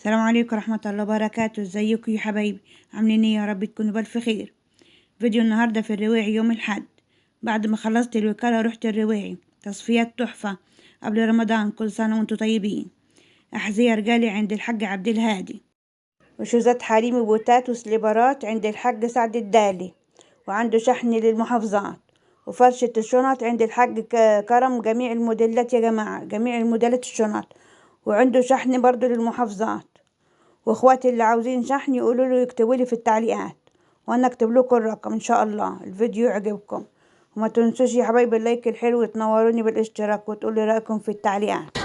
السلام عليكم ورحمة الله وبركاته. ازيكم يا حبايبي؟ عاملين ايه؟ يا رب تكونوا بألف خير. فيديو النهاردة في الرواعي يوم الحد. بعد ما خلصت الوكالة رحت الرواعي، تصفيات تحفة قبل رمضان. كل سنة وانتم طيبين. أحذية رجالي عند الحاج عبد الهادي، وشوزات حريمي وبوتات وسليبرات عند الحاج سعد الدالي، وعنده شحن للمحافظات، وفرشة الشنط عند الحاج كرم. جميع الموديلات يا جماعة، جميع الموديلات الشنط، وعنده شحن برضو للمحافظات. واخواتي اللي عاوزين شحن يقولوا له يكتبوا لي في التعليقات، وانا اكتب لكم الرقم ان شاء الله. الفيديو يعجبكم، وما تنسوش يا حبايبي اللايك الحلو، وتنوروني بالاشتراك، وتقولوا رايكم في التعليقات.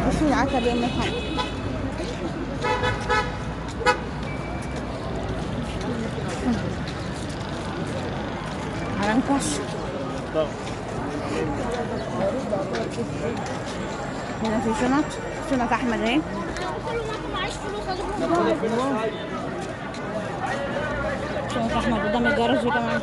بصوا العتب يوم الحد. هرنكش هنا في شنط احمد اهي. شنط احمد قدام الجراج كمان.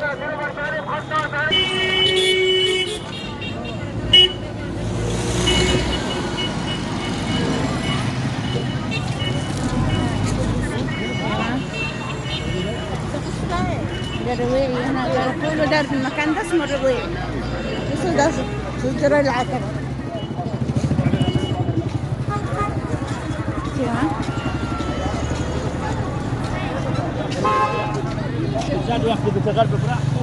ده الرواعي هنا، ده كله ده في المكان ده اسمه الرواعي. بصوا ده زرار العتبة. زاد واحد بتغرب براحته.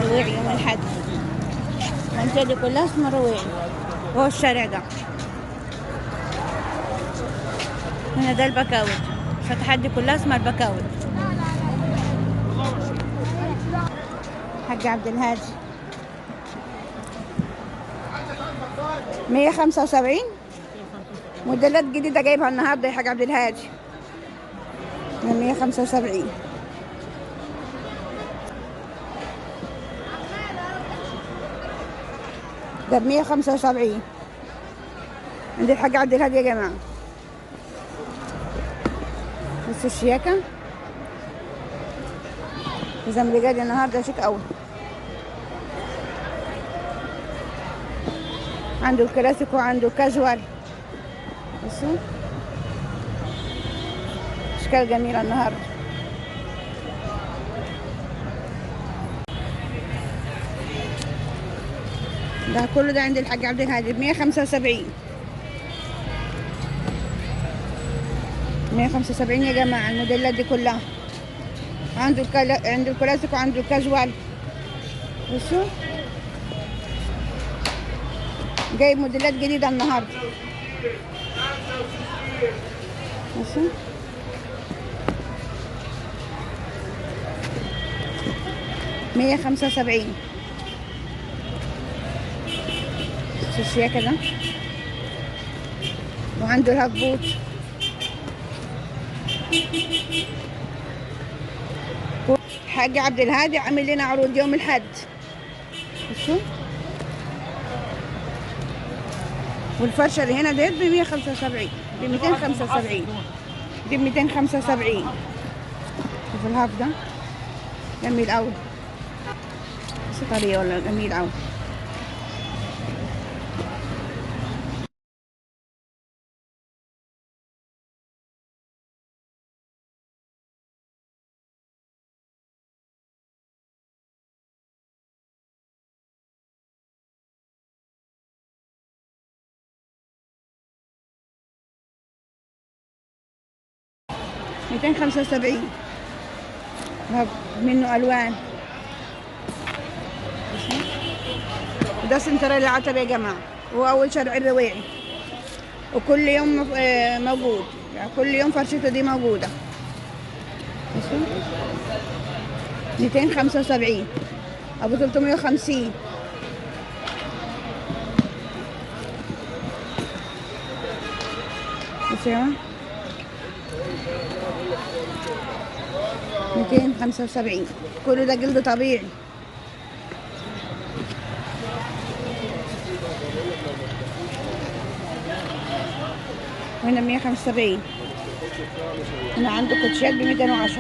رواعي يوم الحد. المنطقة دي كلها اسمها رواعي، هو الشارع ده. هنا ده البكاوي، الفتحات دي كلها اسمها البكاوي. حاج عبد الهادي 175 موديلات جديدة جايبها النهارده يا حاج عبد الهادي. 175 ده ب175 عند الحاج عبد الهادي يا جماعة. بصوا الشياكة، حزام رجالي النهارده شيك أوي. عنده الكلاسيك وعنده كاجوال. بصوا اشكال جميلة النهارده. ده كله ده عند الحاج عبد الهادي ب175. 175 يا جماعة. الموديلات دي كلها عنده عنده الكلاسيك وعنده الكاجوال. بصوا جايب موديلات جديدة النهارده. بصوا 175. بصوا الشياكة ده، وعنده الهاف بوت. حاج عبد الهادي عامل لنا عروض يوم الحد. بصوا والفرشه اللي هنا ديت ب175، ب275، دي ب275. شوف الهاف ده جميل قوي، بس طريه ولا جميل قوي. $275 منه الوان. وده سنترال العتبة يا جماعة، هو اول شارع الرواعي، وكل يوم موجود، يعني كل يوم فرشته دي موجودة. 275 ابو 350. بصوا يا 275. كل ده جلد طبيعي. وهنا 175. هنا عنده كوتشيات ب210.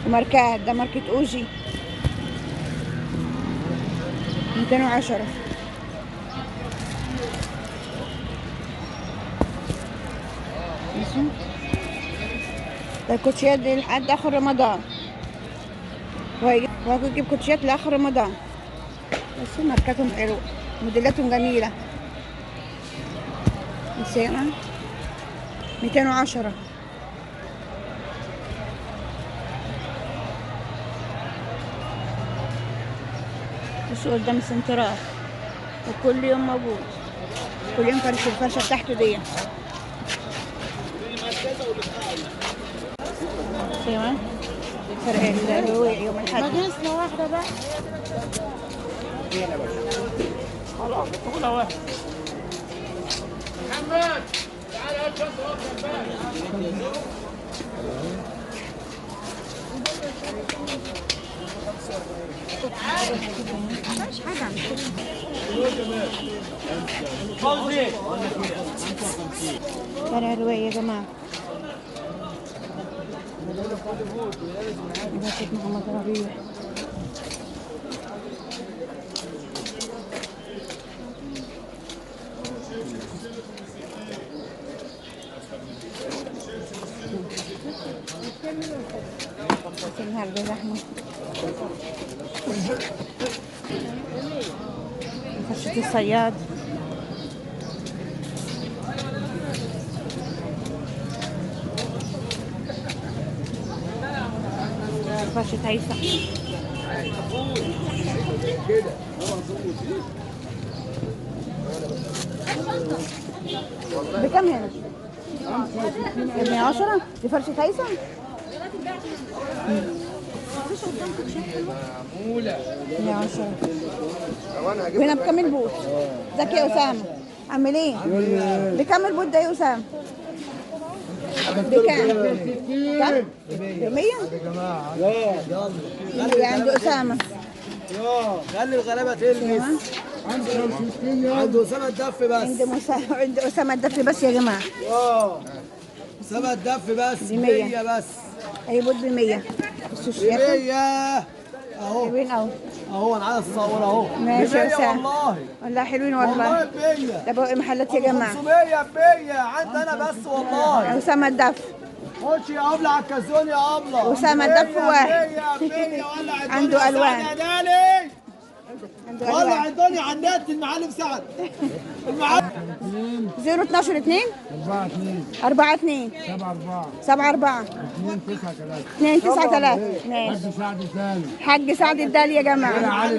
وماركات، ده ماركة اوجي 210. ده الكوتشيات دي لحد اخر رمضان، وهيجيب كوتشيات لاخر رمضان. بس ماركاتهم حلوة، موديلاتهم جميلة. نسينا 210. بصوا قدام السنترال، وكل يوم موجود، كل يوم فرش الفرشة بتاعته دي. تمام. فرق الروايع يوم الأحد. ناقصنا واحدة بقى. خلاص كلها واحد. محمد تعال هات شنطة مفيش حاجة عن كده. فرق الروايع يا جماعة. باشا محمد ربيع. النهارده زحمة. فرشة الصياد. فرشة هيثم. بكم هنا؟ 110. دي فرشة هيثم؟ معمولة 110. وهنا بكم البوت؟ ازيك يا أسامة؟ عامل ايه؟ بكم البوت ده يا أسامة؟ بكام؟ كم؟ ب100؟ يا جماعة يلا اللي عند أسامة. خلي الغلابة تلمس. 65 عند أسامة الدف بس. عند أسامة الدف بس يا جماعة. أسامة الدف بس ب 100 بس. أي بوت ب100. السوشيات 100 أهو. حلوين أوي. أهو أنا عايز أصور أهو. ماشي يا أسامة. والله والله حلوين والله والله. ب100. ده بقى محلات يا جماعة. 500 ب100 عندي أنا بس والله. أسامة الدف. خش يا أبلة على الكازون يا أبلة. أسامة الدف واحد. 100 ولع الدنيا. عنده ألوان. يا دالي. عنده ولع ألوان. الدنيا على النت المعلم سعد. المعلم 012 2 4 2 7 4 2 9 3. ماشي. حاج سعد الدالي يا جماعة.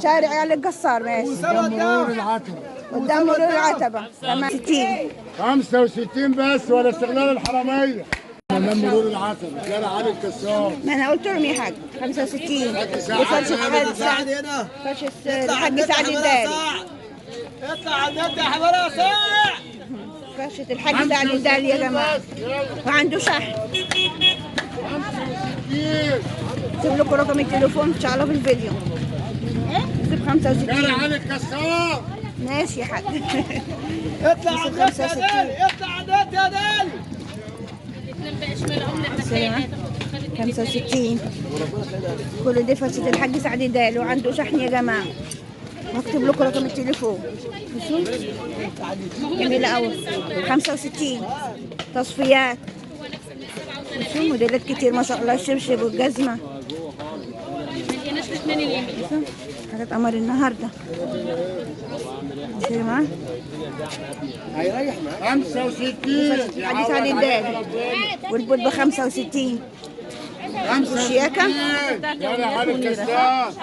شارع علي القصار. ماشي. قدام مرور العتبة. تمام. 60. 65 بس ولا استغلال الحرامية. قدام مرور العتبة شارع علي الكسار. ما انا قلت لهم يا حاج 65. وفرشة حاج سعد هنا. فرشة الحاج سعد الدالي. اطلع على النت يا حبايبي يا ساعة. فرشة الحاج سعد الدالي يا جماعة. وعنده شحن. 65 سيب لكم رقم التليفون ان شاء الله في الفيديو. سيب 65. شارع علي الكسار. ماشي يا حاج. اطلع على النت يا دالي. اطلع على النت يا دالي. 65. كل دي فرشة الحاج سعد الدالي وعنده شحن يا جماعة. هكتب لكم رقم التليفون. جميلة أوي. 65 تصفيات. شو موديلات كتير ما شاء الله. الشبشب والجزمة. حاجات قمر النهارده. ماشي يا جماعة. هيريح معاك. 65 الحاج سعد الدالي والبوت ب65. شياكة شارع علي الكسار.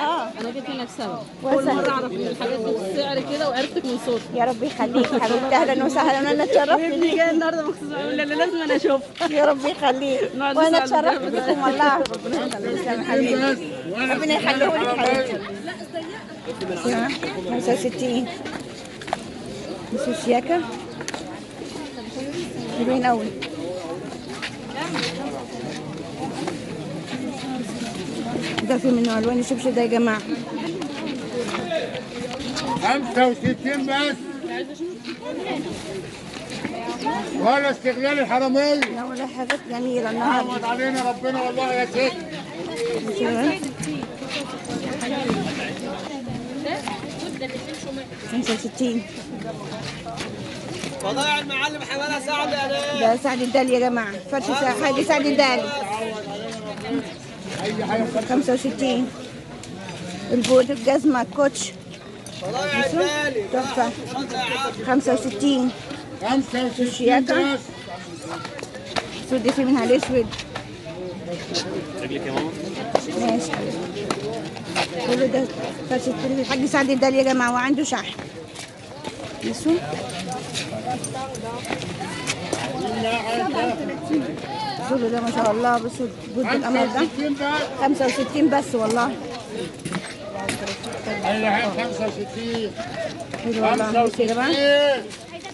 انا جيت هنا بسبب اول مرة اعرف ان الحاجات دي بالسعر كده وعرفتك من صوتك. يا رب يخليك حبيبتي. اهلا وسهلا. انا اتشرفت اللي بيك. جاي النهارده مخصوص اقول لا لازم انا اشوفها. يا رب يخليك. وانا اتشرفت بكم والله. ربنا يخليك. ربنا يخليه لك حبيبتي. 65 بس شياكة حلوين قوي. ده في منه الوان الشبشب ده يا جماعه. 65 بس ولا استغلال الحراميه. لا ولا حاجات جميلة النهارده. عوض علينا ربنا والله يا ست. 65. فضايع المعلم حماده سعد يا ناس. ده سعد الدالي يا جماعة، فرش حاجة سعد الدالي. 65. البوت الجزمة الكوتش فضايع الدالي تحفة. 65. 65 بس. سود في منها الاسود. رجلك يا ماما. ماشي. كله ده فرش الحاج سعد الدالي يا جماعة، وعنده شحن. بصوا كله ده ما شاء الله. بصوا بود القمر ده 65 بس والله. ايوه 65. حلو والله. بصوا يا جماعة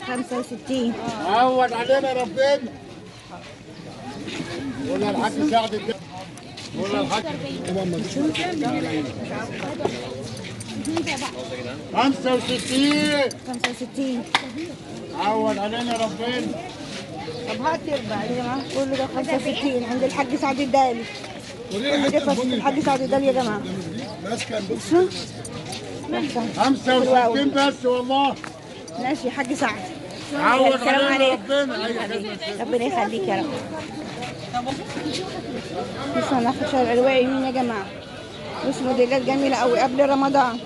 65. عوض علينا ربنا. ولا الحاج سعد الدين ولا الحاج 65. 65. عوض علينا ربنا. طب هات يربع يا جماعة. كله ده 65 عند الحاج سعد الدالي. كله ده فرشة الحاج سعد الدالي يا جماعة. بصوا 65 بس والله. ماشي يا حاج سعد. عوض السلام علينا عليكم. ربنا. اي خدمه. ربنا يخليك يا رب. بصوا هناخد شارع الواعي يمين يا جماعة. بصوا موديلات جميلة قوي قبل رمضان.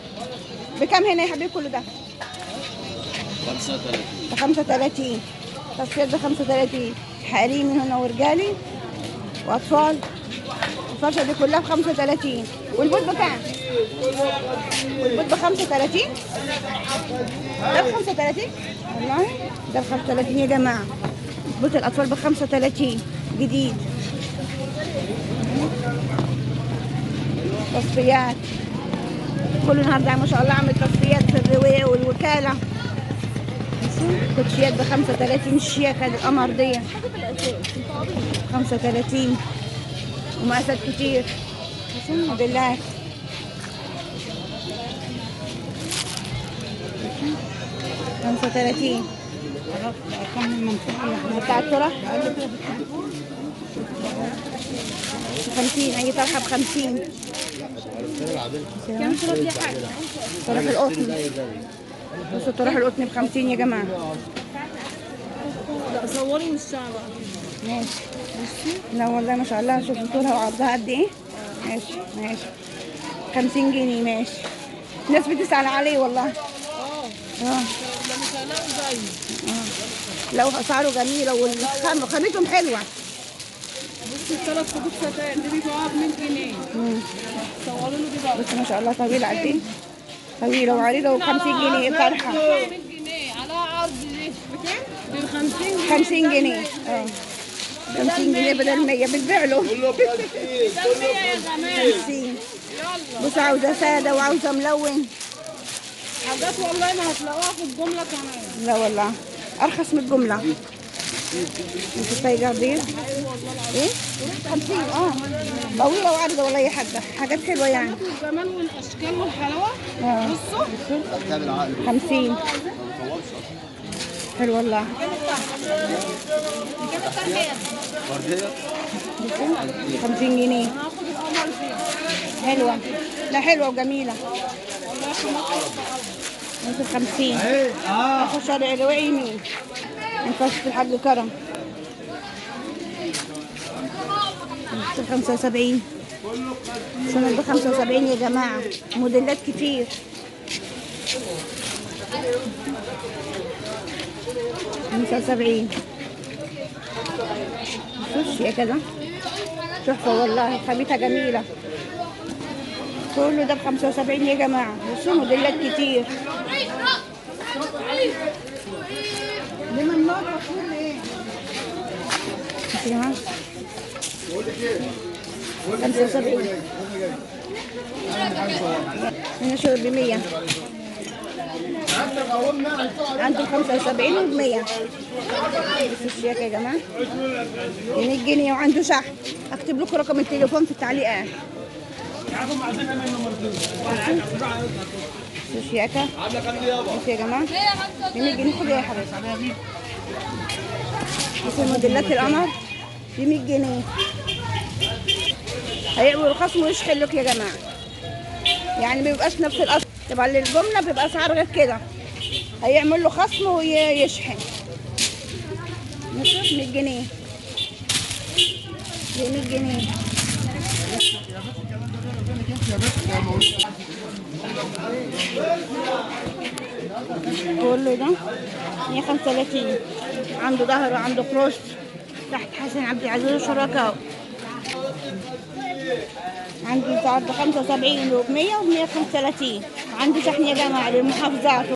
بكام هنا يا حبيبي كل ده؟ 35. ب 35. تصفيات ب 35. حريمي من هنا ورجالي واطفال. الفرشة دي كلها ب 35. والبوت بكام؟ والبوت ب 35؟ ده ب 35؟ والله ده ب 35 يا جماعة. بوت الأطفال ب 35 جديد. تصفيات كل النهارده ما شاء الله عامل تصفيات في الرواية والوكالة. كوتشيات ب 35. الشياكة القمر دي 35 ومقاسات كتير. الحمد لله. خمسة 35 بتاع الطرح 50. أي طرحة ب 50. كم طرح يا حاج؟ طرح القطن. بصوا طرح القطن ب 50 يا جماعة. لا صوري من الشعر. ماشي. لا والله ما شاء الله. شوفوا طولها وعرضها قد ايه. ماشي ماشي. 50 جنيه ماشي. الناس بتسأل عليه والله. اه ده مش هلاقي زيه. لو اسعاره جميله وخامتهم حلوه. بصي الثلاث خطوط ستان دي بيبيعوها ب 100 جنيه. صوروا له دي بقى. بص ما شاء الله طويله قد ايه. طويله وعريضه و50 جنيه طرحه. 100 جنيه على عرض دي بكام؟ ب 50 جنيه. 50 جنيه. اه 50 جنيه بدل 100 بتبيع له. ده 100 يا جماعه. 50. بص عاوزه ساده وعاوزه ملون. حاجات والله ما هتلاقوها في الجمله كمان. لا والله ارخص من الجمله. مش التايجر دي ايه 50. طويله وعريضه والله يا حاجه. حاجات حلوه يعني. الجمال والاشكال والحلاوه. بصوا 50. حلو والله. 50 جنيه. هاخد القمر فيها. حلوه. لا حلوه وجميله. ممكن 50. اخد شارع الرواعي يمين من فرشة الحاج كرم. 75. سنة ب 75 يا جماعة. موديلات كتير. 75. شوف يا كده تحفة والله. خامتها جميلة. كله ده ب 75 يا جماعة. بصوا موديلات كتير. دي ممنوع تصوير ايه؟ يا جماعة 75. هنا شغل ب 100. عنده 75 و 100. بس الشياكة يا جماعة ب 100 جنيه وعنده شحن. اكتب لكم رقم التليفون في التعليقات. الشياكة بصوا يا جماعة ب 100 جنيه. خدوا يا حبيبي. بس موديلات القمر ب 100 جنيه. هيعملوا الخصم ويشحن لك يا جماعه، يعني ما بيبقاش نفس الاصل. طبعا للجمله بيبقى اسعار غير كده، هيعمل له خصم ويشحن. نشوف 100 جنيه ب 100 جنيه. كله ده 135. عنده ظهر وعنده كروس تحت حسن عبد العزيز وشركاء. عندي عرض 75 و100 و135. عندي شحن يا جماعه للمحافظات.